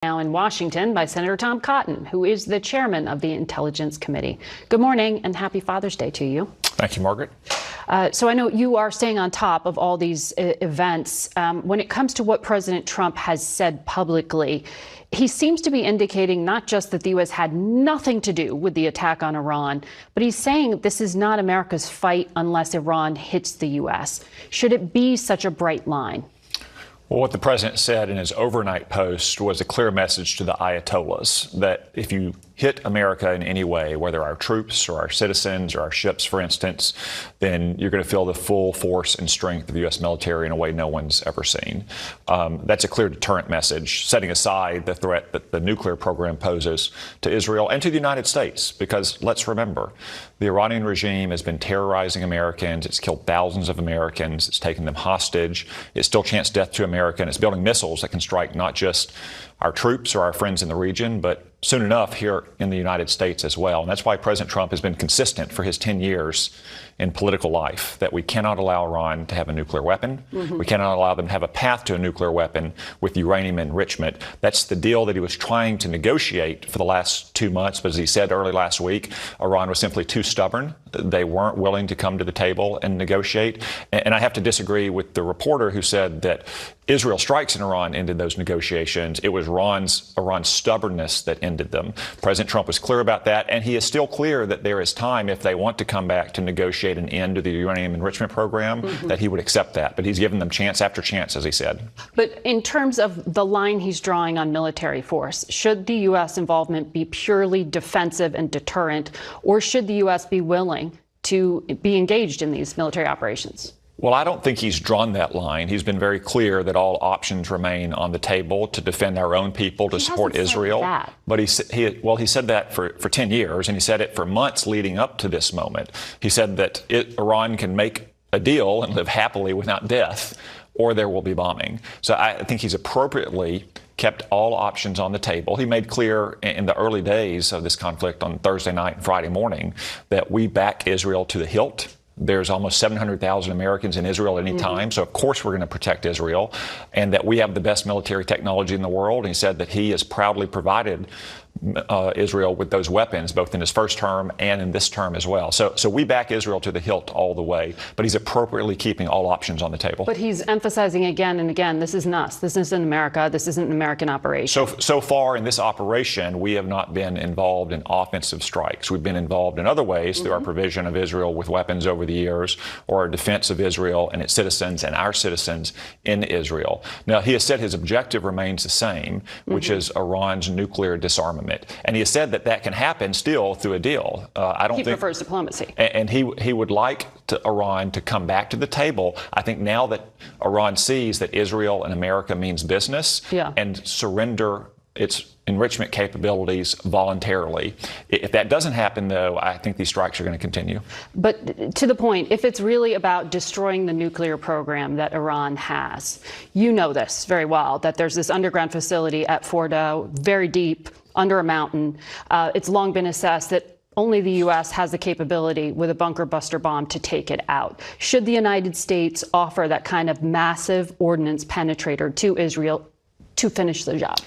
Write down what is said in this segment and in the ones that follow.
Now in Washington by Senator Tom Cotton, who is the chairman of the Intelligence Committee. Good morning and happy Father's Day to you. Thank you, Margaret. So I know you are staying on top of all these events. When it comes to what President Trump has said publicly, he seems to be indicating not just that the U.S. had nothing to do with the attack on Iran, but he's saying this is not America's fight unless Iran hits the U.S. Should it be such a bright line? Well, what the president said in his overnight post was a clear message to the Ayatollahs that if you hit America in any way, whether our troops or our citizens or our ships, for instance, then you're going to feel the full force and strength of the U.S. military in a way no one's ever seen. That's a clear deterrent message, setting aside the threat that the nuclear program poses to Israel and to the United States, because let's remember, the Iranian regime has been terrorizing Americans. It's killed thousands of Americans. It's taken them hostage. It still chants death to America. And it's building missiles that can strike not just our troops or our friends in the region, but soon enough here in the United States as well. And that's why President Trump has been consistent for his 10 years in political life, that we cannot allow Iran to have a nuclear weapon. We cannot allow them to have a path to a nuclear weapon with uranium enrichment. That's the deal that he was trying to negotiate for the last 2 months. But as he said early last week, Iran was simply too stubborn. They weren't willing to come to the table and negotiate. And I have to disagree with the reporter who said that Israel strikes in Iran ended those negotiations. It was Iran's stubbornness that ended them. President Trump was clear about that, and he is still clear that there is time if they want to come back to negotiate an end to the uranium enrichment program, that he would accept that. But he's given them chance after chance, as he said. But in terms of the line he's drawing on military force, should the U.S. involvement be purely defensive and deterrent, or should the U.S. be willing to be engaged in these military operations? Well, I don't think he's drawn that line. He's been very clear that all options remain on the table to defend our own people, to support Israel. But he said that for 10 years, and he said it for months leading up to this moment. He said that Iran can make a deal and live happily without death, or there will be bombing. So I think he's appropriately kept all options on the table. He made clear in the early days of this conflict on Thursday night and Friday morning that we back Israel to the hilt. There's almost 700,000 Americans in Israel at any time, so of course we're going to protect Israel, and that we have the best military technology in the world. And he said that he has proudly provided Israel with those weapons, both in his first term and in this term as well. So we back Israel to the hilt all the way, but he's appropriately keeping all options on the table. But he's emphasizing again and again, this isn't us. This isn't America. This isn't an American operation. So far in this operation, we have not been involved in offensive strikes. We've been involved in other ways through our provision of Israel with weapons over the years, or our defense of Israel and its citizens and our citizens in Israel. Now, he has said his objective remains the same, which is Iran's nuclear disarmament. And he has said that that can happen still through a deal. He prefers diplomacy. And he would like Iran to come back to the table. I think now that Iran sees that Israel and America means business and surrender its enrichment capabilities voluntarily. If that doesn't happen, though, I think these strikes are going to continue. But to the point, if it's really about destroying the nuclear program that Iran has, you know this very well, that there's this underground facility at Fordow, very deep, under a mountain. It's long been assessed that only the U.S. has the capability with a bunker buster bomb to take it out. Should the United States offer that kind of massive ordnance penetrator to Israel to finish the job?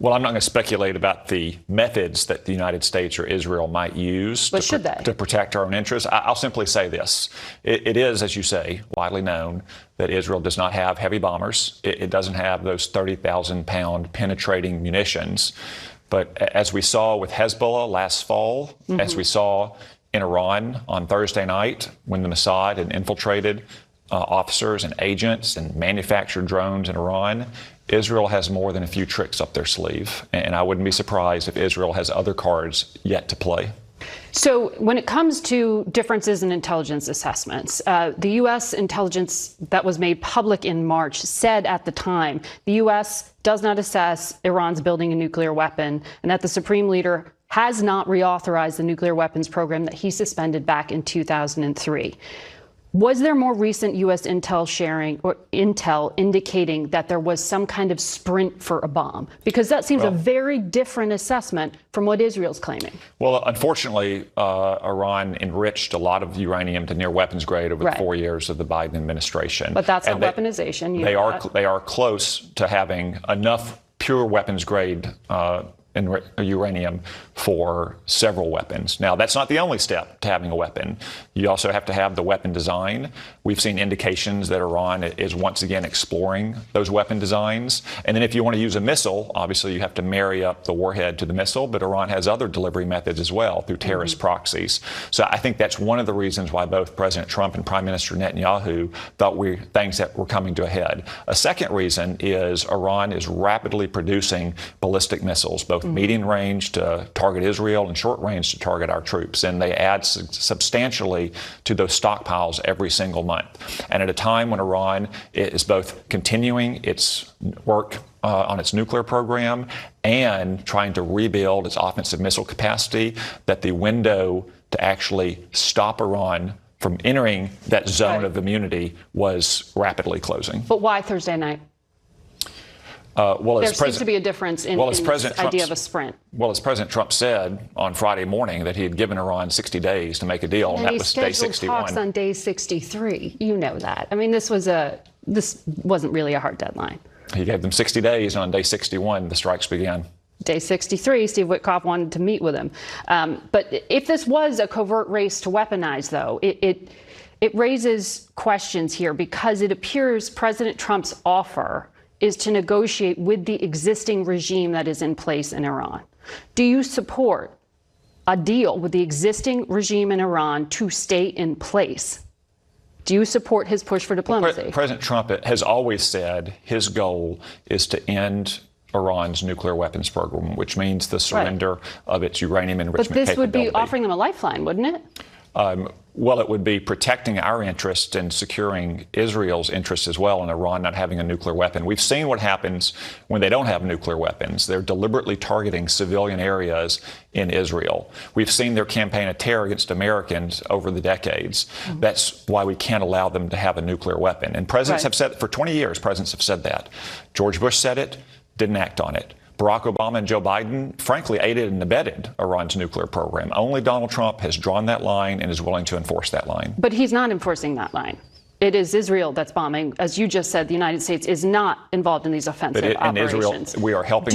Well, I'm not going to speculate about the methods that the United States or Israel might use to protect our own interests. I'll simply say this. It is, as you say, widely known that Israel does not have heavy bombers. It doesn't have those 30,000-pound penetrating munitions. But as we saw with Hezbollah last fall, as we saw in Iran on Thursday night when the Mossad had infiltrated officers and agents and manufactured drones in Iran, Israel has more than a few tricks up their sleeve. And I wouldn't be surprised if Israel has other cards yet to play. So when it comes to differences in intelligence assessments, the U.S. intelligence that was made public in March said at the time the U.S. does not assess Iran's building a nuclear weapon, and that the Supreme Leader has not reauthorized the nuclear weapons program that he suspended back in 2003. Was there more recent U.S. intel sharing or intel indicating that there was some kind of sprint for a bomb? Because that seems a very different assessment from what Israel's claiming. Well, unfortunately, Iran enriched a lot of uranium to near weapons grade over the 4 years of the Biden administration. But that's not weaponization. They are close to having enough pure weapons grade uranium for several weapons. Now, that's not the only step to having a weapon. You also have to have the weapon design. We've seen indications that Iran is once again exploring those weapon designs. And then if you want to use a missile, obviously you have to marry up the warhead to the missile, but Iran has other delivery methods as well through terrorist proxies. So I think that's one of the reasons why both President Trump and Prime Minister Netanyahu thought things that were coming to a head. A second reason is Iran is rapidly producing ballistic missiles, both medium range to target Israel and short range to target our troops. And they add substantially to those stockpiles every single month. And at a time when Iran is both continuing its work on its nuclear program and trying to rebuild its offensive missile capacity, that the window to actually stop Iran from entering that zone of immunity was rapidly closing. But why Thursday night? There seems to be a difference in the idea of a sprint. Well, as President Trump said on Friday morning that he had given Iran 60 days to make a deal, and that was day 61. Talks on day 63. You know that. I mean, this wasn't really a hard deadline. He gave them 60 days, and on day 61, the strikes began. Day 63, Steve Witkoff wanted to meet with him. But if this was a covert race to weaponize, though, it raises questions here because it appears President Trump's offer is to negotiate with the existing regime that is in place in Iran. Do you support a deal with the existing regime in Iran to stay in place? Do you support his push for diplomacy? Well, President Trump has always said his goal is to end Iran's nuclear weapons program, which means the surrender of its uranium enrichment capability. But this would be offering them a lifeline, wouldn't it? Well, it would be protecting our interests and securing Israel's interests as well in Iran not having a nuclear weapon. We've seen what happens when they don't have nuclear weapons. They're deliberately targeting civilian areas in Israel. We've seen their campaign of terror against Americans over the decades. Mm-hmm. That's why we can't allow them to have a nuclear weapon. And presidents have said, for 20 years, presidents have said that. George Bush said it, didn't act on it. Barack Obama and Joe Biden, frankly, aided and abetted Iran's nuclear program. Only Donald Trump has drawn that line and is willing to enforce that line. But he's not enforcing that line. It is Israel that's bombing. As you just said, the United States is not involved in these offensive operations. In Israel, we are helping.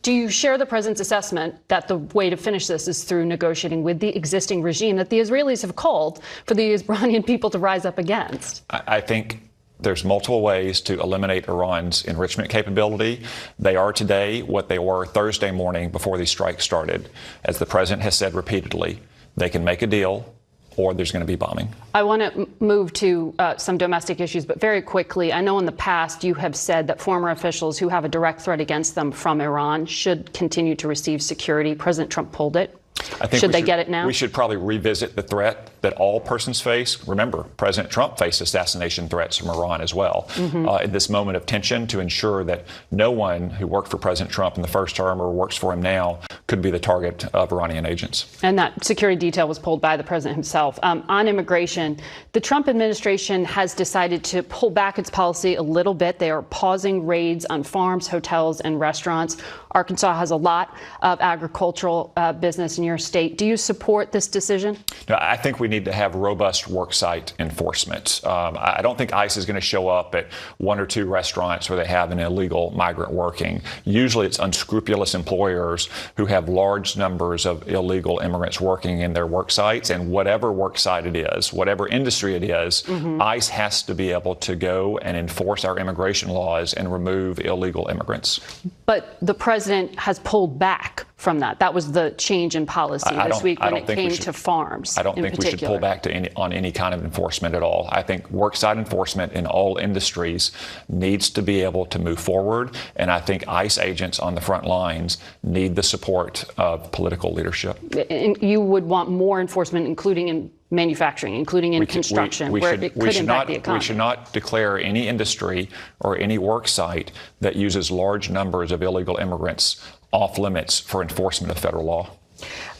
Do you share the president's assessment that the way to finish this is through negotiating with the existing regime that the Israelis have called for the Iranian people to rise up against? I think there's multiple ways to eliminate Iran's enrichment capability. They are today what they were Thursday morning before these strikes started. As the president has said repeatedly, they can make a deal or there's going to be bombing. I want to move to some domestic issues, but very quickly, I know in the past you have said that former officials who have a direct threat against them from Iran should continue to receive security. President Trump pulled it. I think should they get it now? We should probably revisit the threat that all persons face. Remember, President Trump faced assassination threats from Iran as well. In this moment of tension, to ensure that no one who worked for President Trump in the first term or works for him now could be the target of Iranian agents. And that security detail was pulled by the president himself. On immigration, the Trump administration has decided to pull back its policy a little bit. They are pausing raids on farms, hotels, and restaurants. Arkansas has a lot of agricultural business in your state. Do you support this decision? No, I think we need to have robust worksite enforcement. I don't think ICE is going to show up at one or two restaurants where they have an illegal migrant working. Usually it's unscrupulous employers who have large numbers of illegal immigrants working in their work sites. And whatever work site it is, whatever industry it is, ICE has to be able to go and enforce our immigration laws and remove illegal immigrants. But the president has pulled back from that. That was the change in policy this week when it came to farms. I don't think we should pull back on any kind of enforcement at all. I think worksite enforcement in all industries needs to be able to move forward. And I think ICE agents on the front lines need the support of political leadership. And you would want more enforcement, including in manufacturing, including in construction, where it could impact the economy. We should not declare any industry or any work site that uses large numbers of illegal immigrants off limits for enforcement of federal law.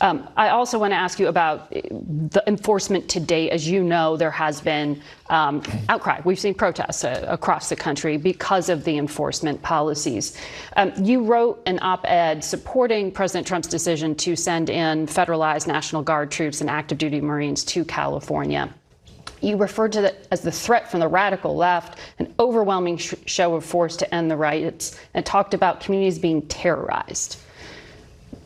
I also want to ask you about the enforcement to date. As you know, there has been outcry. We've seen protests across the country because of the enforcement policies. You wrote an op-ed supporting President Trump's decision to send in federalized National Guard troops and active duty Marines to California. You referred to it as the threat from the radical left, an overwhelming show of force to end the riots, and talked about communities being terrorized.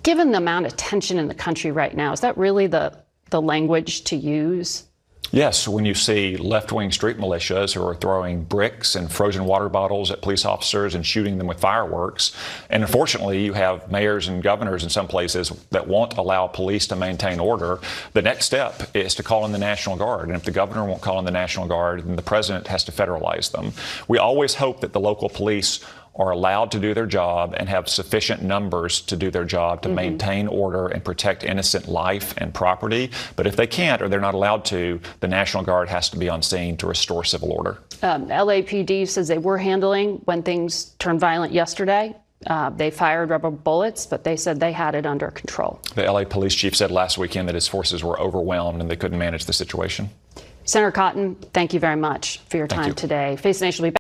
Given the amount of tension in the country right now, is that really the language to use? Yes, when you see left-wing street militias who are throwing bricks and frozen water bottles at police officers and shooting them with fireworks, and unfortunately you have mayors and governors in some places that won't allow police to maintain order, the next step is to call in the National Guard. And if the governor won't call in the National Guard, then the president has to federalize them. We always hope that the local police are allowed to do their job and have sufficient numbers to do their job to maintain order and protect innocent life and property. But if they can't or they're not allowed to, the National Guard has to be on scene to restore civil order. LAPD says they were handling when things turned violent yesterday. They fired rubber bullets, but they said they had it under control. The LA police chief said last weekend that his forces were overwhelmed and they couldn't manage the situation. Senator Cotton, thank you very much for your time today. Face the Nation will be back.